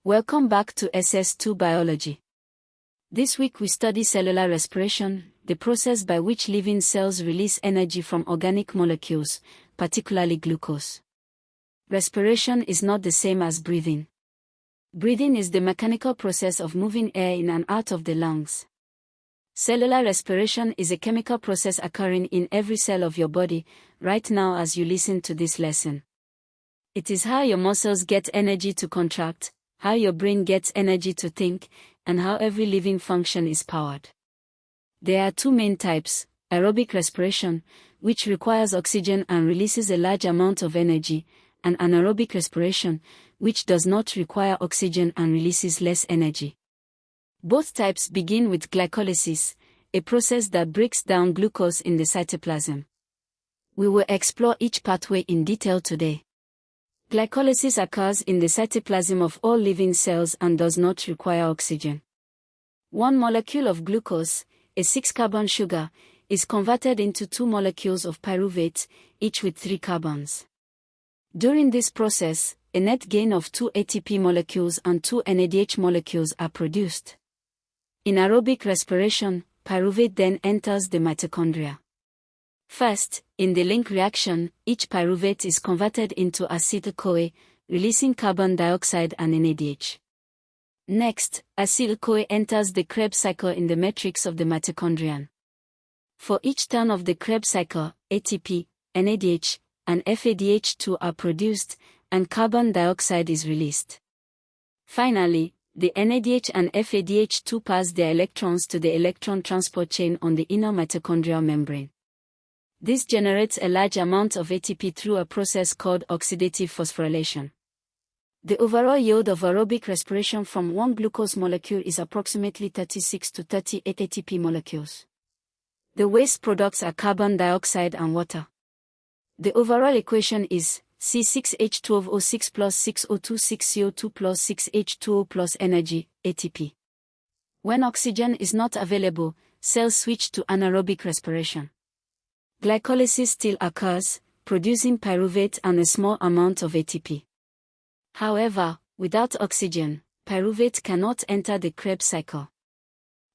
Welcome back to SS2 Biology. This week we study cellular respiration, the process by which living cells release energy from organic molecules, particularly glucose. Respiration is not the same as breathing. Breathing is the mechanical process of moving air in and out of the lungs. Cellular respiration is a chemical process occurring in every cell of your body, right now as you listen to this lesson. It is how your muscles get energy to contract, how your brain gets energy to think, and how every living function is powered. There are two main types: aerobic respiration, which requires oxygen and releases a large amount of energy, and anaerobic respiration, which does not require oxygen and releases less energy. Both types begin with glycolysis, a process that breaks down glucose in the cytoplasm. We will explore each pathway in detail today. Glycolysis occurs in the cytoplasm of all living cells and does not require oxygen. One molecule of glucose, a 6-carbon sugar, is converted into 2 molecules of pyruvate, each with 3 carbons. During this process, a net gain of 2 ATP molecules and 2 NADH molecules are produced. In aerobic respiration, pyruvate then enters the mitochondria. First, in the link reaction, each pyruvate is converted into acetyl-CoA, releasing carbon dioxide and NADH. Next, acetyl-CoA enters the Krebs cycle in the matrix of the mitochondrion. For each turn of the Krebs cycle, ATP, NADH, and FADH2 are produced, and carbon dioxide is released. Finally, the NADH and FADH2 pass their electrons to the electron transport chain on the inner mitochondrial membrane. This generates a large amount of ATP through a process called oxidative phosphorylation. The overall yield of aerobic respiration from one glucose molecule is approximately 36 to 38 ATP molecules. The waste products are carbon dioxide and water. The overall equation is C6H12O6 plus 6O2 6CO2 plus 6H2O plus energy, ATP. When oxygen is not available, cells switch to anaerobic respiration. Glycolysis still occurs, producing pyruvate and a small amount of ATP. However, without oxygen, pyruvate cannot enter the Krebs cycle.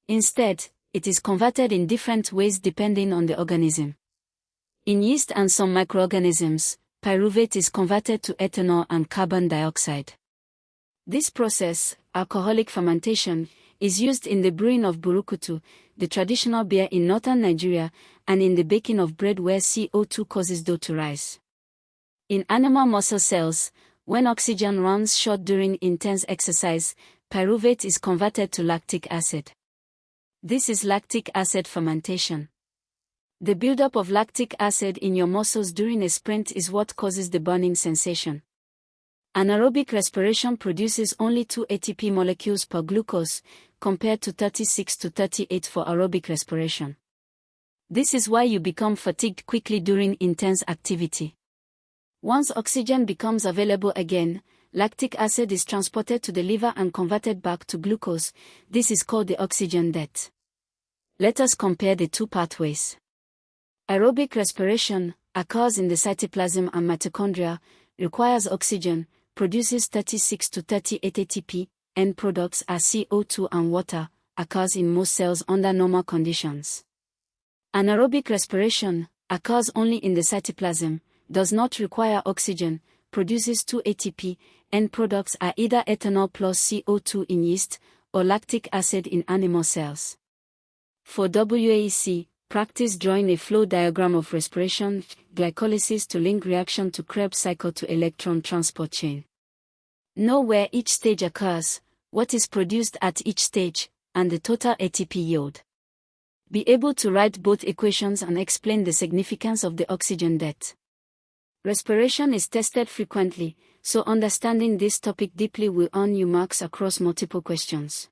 Instead, it is converted in different ways depending on the organism. In yeast and some microorganisms, pyruvate is converted to ethanol and carbon dioxide. This process, alcoholic fermentation, is used in the brewing of burukutu, the traditional beer in northern Nigeria, and in the baking of bread where CO2 causes dough to rise. In animal muscle cells, when oxygen runs short during intense exercise, pyruvate is converted to lactic acid. This is lactic acid fermentation. The buildup of lactic acid in your muscles during a sprint is what causes the burning sensation. Anaerobic respiration produces only 2 ATP molecules per glucose, compared to 36 to 38 for aerobic respiration. This is why you become fatigued quickly during intense activity. Once oxygen becomes available again, lactic acid is transported to the liver and converted back to glucose. This is called the oxygen debt. Let us compare the two pathways. Aerobic respiration occurs in the cytoplasm and mitochondria, requires oxygen, produces 36 to 38 ATP, end products are CO2 and water, occurs in most cells under normal conditions. Anaerobic respiration occurs only in the cytoplasm, does not require oxygen, produces 2 ATP, end products are either ethanol plus CO2 in yeast, or lactic acid in animal cells. For WAEC, practice drawing a flow diagram of respiration, glycolysis to link reaction to Krebs cycle to electron transport chain. Know where each stage occurs, what is produced at each stage, and the total ATP yield. Be able to write both equations and explain the significance of the oxygen debt. Respiration is tested frequently, so understanding this topic deeply will earn you marks across multiple questions.